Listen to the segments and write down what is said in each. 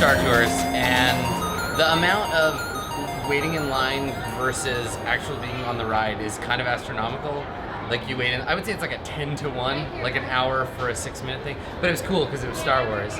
Star Tours, and the amount of waiting in line versus actually being on the ride is kind of astronomical. Like you wait in, I would say it's like a 10 to 1, like an hour for a 6-minute thing, but it was cool because it was Star Wars.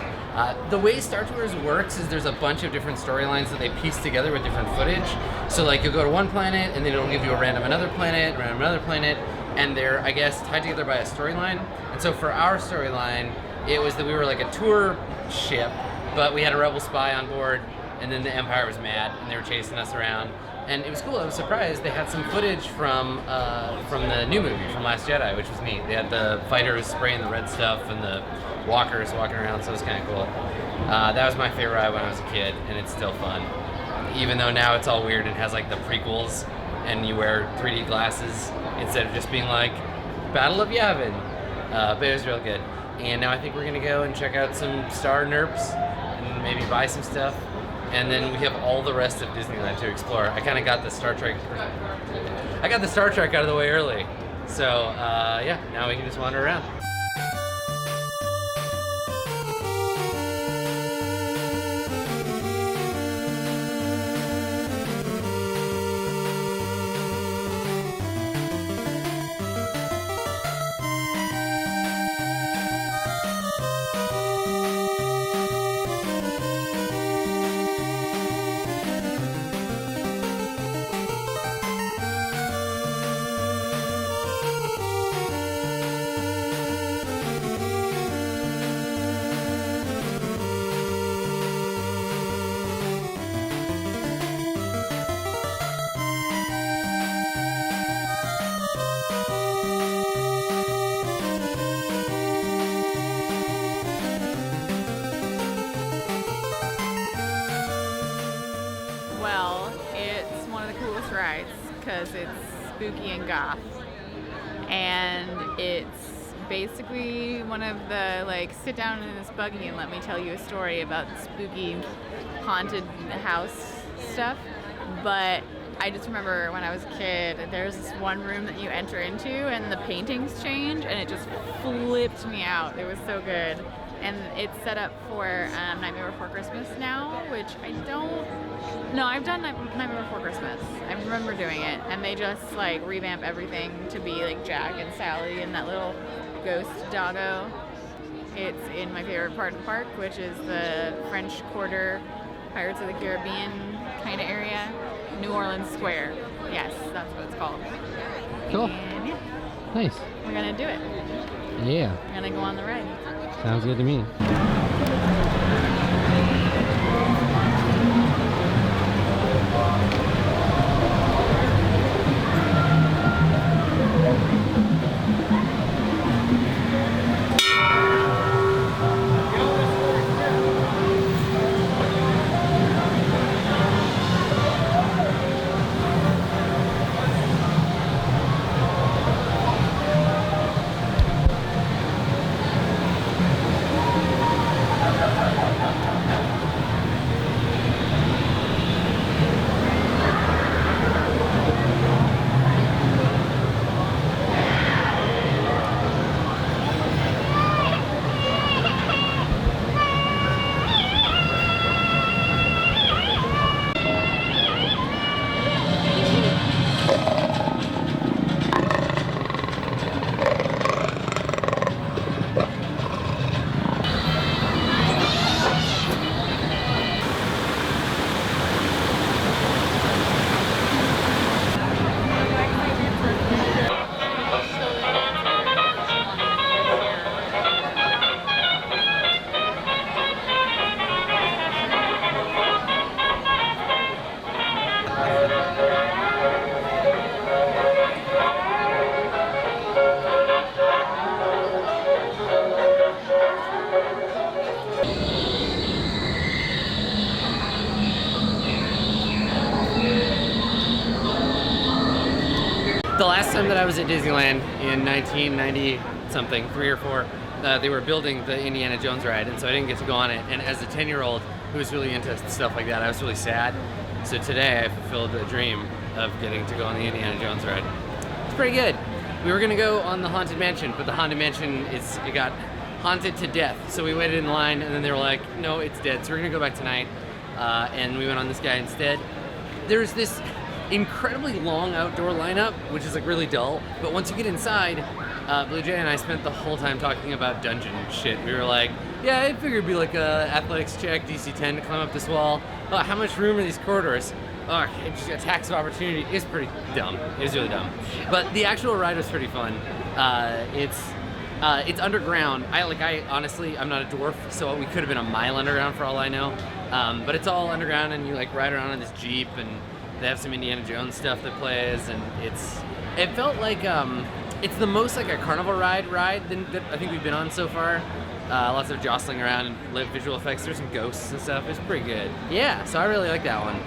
The way Star Tours works is there's a bunch of different storylines that they piece together with different footage. So like you'll go to one planet and then it'll give you a random another planet, and they're, I guess, tied together by a storyline. And so for our storyline, it was that we were like a tour ship, but we had a rebel spy on board, and then the Empire was mad and they were chasing us around. And it was cool. I was surprised. They had some footage from the new movie, from Last Jedi, which was neat. They had the fighters spraying the red stuff and the walkers walking around, so it was kind of cool. That was my favorite ride when I was a kid, and it's still fun. Even though now it's all weird and has like the prequels, and you wear 3D glasses instead of just being like Battle of Yavin. But it was real good. And now I think we're gonna go and check out some Star Nerps and maybe buy some stuff. And then we have all the rest of Disneyland to explore. I kind of got the Star Trek out of the way early. So yeah, now we can just wander around. Well, it's one of the coolest rides because it's spooky and goth, and it's basically one of the like sit down in this buggy and let me tell you a story about spooky haunted house stuff. But I just remember when I was a kid, there's this one room that you enter into and the paintings change, and it just flipped me out. It was so good. And it's set up for Nightmare Before Christmas now, which I don't... No, I've done Nightmare Before Christmas. I remember doing it. And they just like revamp everything to be like Jack and Sally and that little ghost doggo. It's in my favorite part of the park, which is the French Quarter, Pirates of the Caribbean kind of area. New Orleans Square. Yes, that's what it's called. Cool. And yeah, Nice. we're gonna do it. Yeah. We're gonna go on the ride. Sounds good to me. The last time that I was at Disneyland in 1990 something, 3 or 4, they were building the Indiana Jones ride, and so I didn't get to go on it. And as a 10-year-old who was really into stuff like that, I was really sad. So today I fulfilled a dream of getting to go on the Indiana Jones ride. It's pretty good. We were gonna go on the Haunted Mansion, but the Haunted Mansion it got haunted to death. So we waited in line, and then they were like, no, it's dead. So we're gonna go back tonight. And we went on this guy instead. There's this incredibly long outdoor lineup, which is like really dull. But once you get inside, Bluejay and I spent the whole time talking about dungeon shit. We were like, yeah, I figured it'd be like a athletics check, DC 10 to climb up this wall. Oh, how much room are these corridors? Oh, just attacks of opportunity. It's pretty dumb. It was really dumb. But the actual ride was pretty fun. It's underground. I honestly, I'm not a dwarf, so we could have been a mile underground for all I know. But it's all underground, and you like ride around in this Jeep, and they have some Indiana Jones stuff that plays, and it felt like it's the most like a carnival ride that I think we've been on so far. Lots of jostling around and live visual effects. There's some ghosts and stuff. It's pretty good. Yeah, so I really like that one.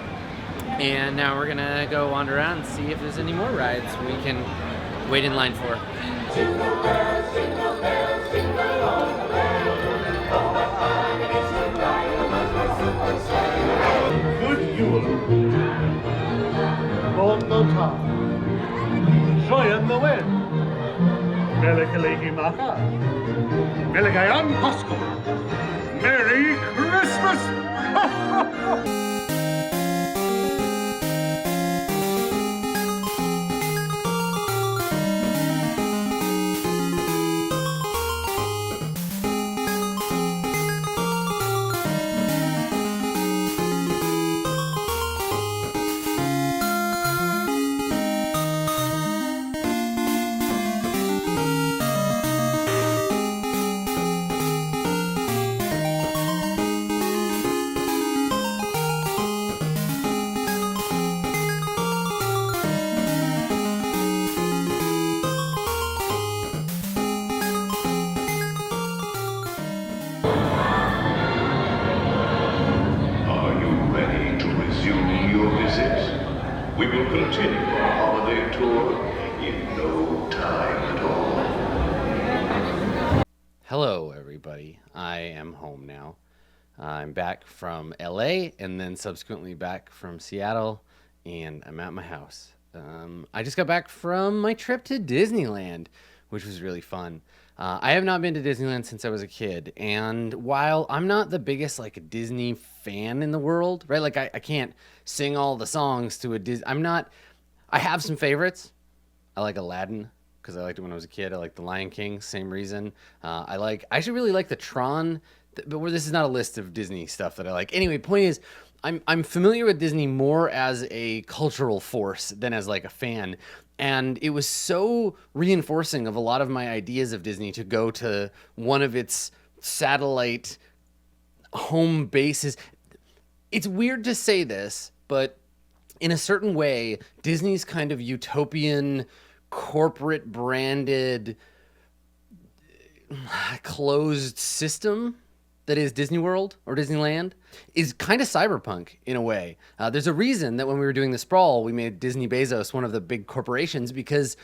And now we're gonna go wander around and see if there's any more rides we can wait in line for. Jingle bells, jingle bells, jingle all the way. Oh, what fun it is to ride in a one-horse open sleigh. Good Yule. Buon Natale. Joyeux Noël. Mele Macha. Mele Pascal. Merry Christmas. We will continue our holiday tour in no time at all. Hello, everybody. I am home now. I'm back from LA and then subsequently back from Seattle, and I'm at my house. I just got back from my trip to Disneyland, which was really fun. I have not been to Disneyland since I was a kid, and while I'm not the biggest like Disney fan in the world, right? Like I can't sing all the songs to a Disney. I have some favorites. I like Aladdin because I liked it when I was a kid. I like The Lion King, same reason. I actually really like the Tron, but this is not a list of Disney stuff that I like. Anyway, point is, I'm familiar with Disney more as a cultural force than as like a fan. And it was so reinforcing of a lot of my ideas of Disney to go to one of its satellite home bases. It's weird to say this, but in a certain way, Disney's kind of utopian, corporate branded, closed system that is Disney World or Disneyland is kind of cyberpunk in a way. There's a reason that when we were doing the sprawl, we made Disney Bezos one of the big corporations, because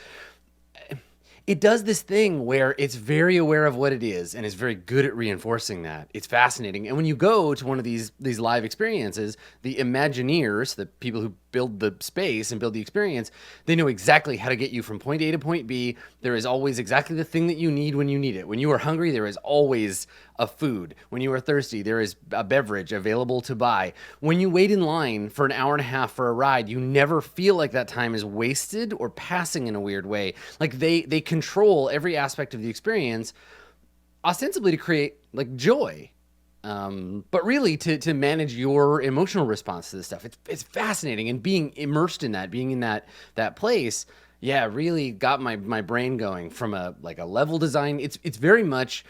it does this thing where it's very aware of what it is and is very good at reinforcing that. It's fascinating. And when you go to one of these live experiences, the Imagineers, the people who build the space and build the experience, they know exactly how to get you from point A to point B. There is always exactly the thing that you need when you need it. When you are hungry, there is always a food. When you are thirsty, there is a beverage available to buy. When you wait in line for an hour and a half for a ride, you never feel like that time is wasted or passing in a weird way. Like they control every aspect of the experience, ostensibly to create like joy. But really to manage your emotional response to this stuff. It's fascinating, and being immersed in that, being in that place, yeah, really got my brain going from a level design. It's very much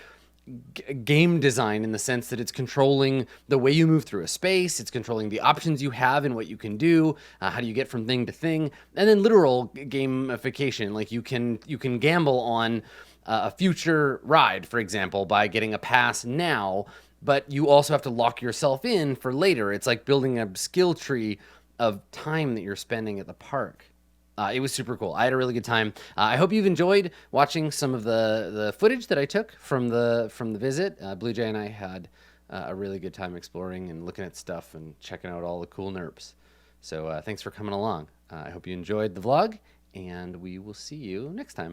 game design in the sense that it's controlling the way you move through a space. It's controlling the options you have and what you can do. How do you get from thing to thing? And then literal gamification, like you can gamble on a future ride, for example, by getting a pass now, but you also have to lock yourself in for later. It's like building a skill tree of time that you're spending at the park. It was super cool. I had a really good time. I hope you've enjoyed watching some of the footage that I took from the visit. Bluejay and I had a really good time exploring and looking at stuff and checking out all the cool nerps. So thanks for coming along. I hope you enjoyed the vlog, and we will see you next time.